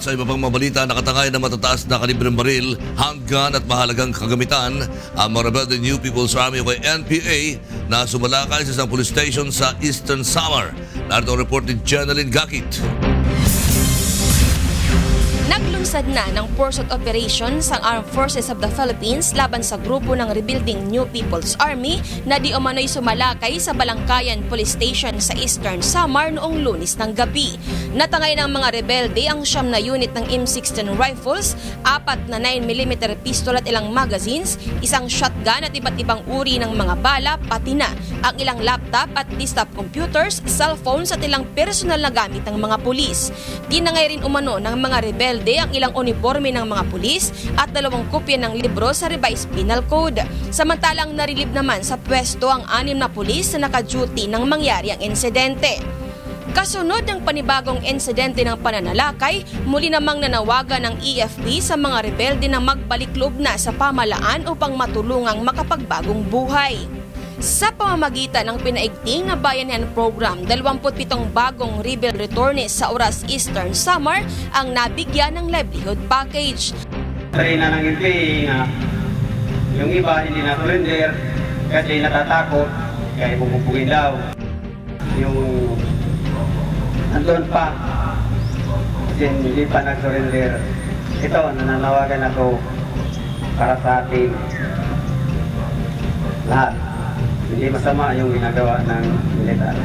Sa iba pang mabalita, nakatangay na matataas na kalibreng baril, handgun at mahalagang kagamitan ang mga rebelde New People's Army o NPA na sumalakay sa isang police station sa Eastern Samar. Narito ang report ni Jeneline Gakit. Naglunsad na ng pursuit operations ang Armed Forces of the Philippines laban sa grupo ng rebuilding New People's Army na di umano'y sumalakay sa Balangkayan Police Station sa Eastern Samar noong Lunes ng gabi. Natangay ng mga rebelde ang 9 na unit ng M16 rifles, 4 na 9mm pistol at ilang magazines, isang shotgun at iba't ibang uri ng mga bala, pati na ang ilang laptop at desktop computers, cellphones at ilang personal na gamit ng mga pulis. Tinangay rin umano ng mga rebelde ang ilang uniforme ng mga pulis at 2 kopya ng libro sa Revised Penal Code. Samantalang narilib naman sa pwesto ang 6 na pulis na naka-duty nang mangyari ang insidente. Kasunod ng panibagong insidente ng pananalakay, muli namang nanawagan ng EFP sa mga rebelde na magbalik loob na sa pamahalaan upang matulungang makapagbagong buhay. Sa pamamagitan ng pinaigting na bayanihan program, 27 bagong rebel returnees sa Oras Eastern Samar ang nabigyan ng livelihood package. Try na ng NPA na yung iba hindi na surrender kasi natatakot kaya bubugin daw. Yung andun pa kasi hindi pa nag-surrender. Ito, nananawagan ako para sa ating lahat. Hindi masama yung ginagawa ng militar.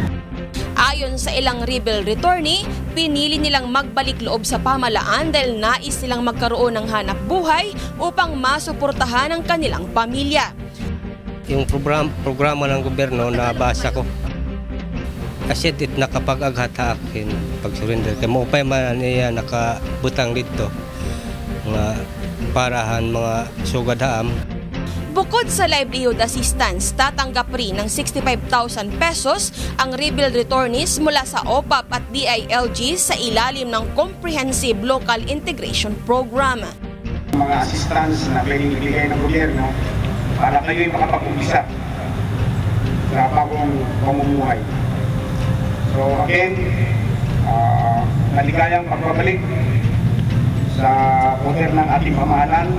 Ayon sa ilang rebel returnee, pinili nilang magbalik loob sa pamahalaan dahil nais nilang magkaroon ng hanap buhay upang masuportahan ang kanilang pamilya. Yung programa ng gobyerno nabasa ko. Kasi nakapag-aghata akin pag-surrender. Kaya maupay man niya nakabutang dito. Mga parahan, mga sugadhaam. Bukod sa livelihood assistance, tatanggap rin ng 65,000 pesos ang rebel returnees mula sa OPAP at DILG sa ilalim ng Comprehensive Local Integration Program. Mga assistance na pwedeng ibigay ng gobyerno para kayo'y makapag-umpisa sa bagong pamumuhay. So again, maligayang pagbabalik sa poder ng ating pamahalaan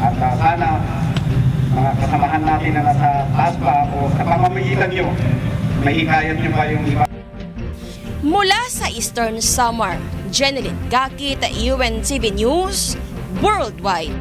at sana mga kasamahan natin na nasa taas pa o sa pamamagitan nyo, mahikayat nyo pa yung iba. Mula sa Eastern Samar, Jeneline Gakit, UNTV News, Worldwide.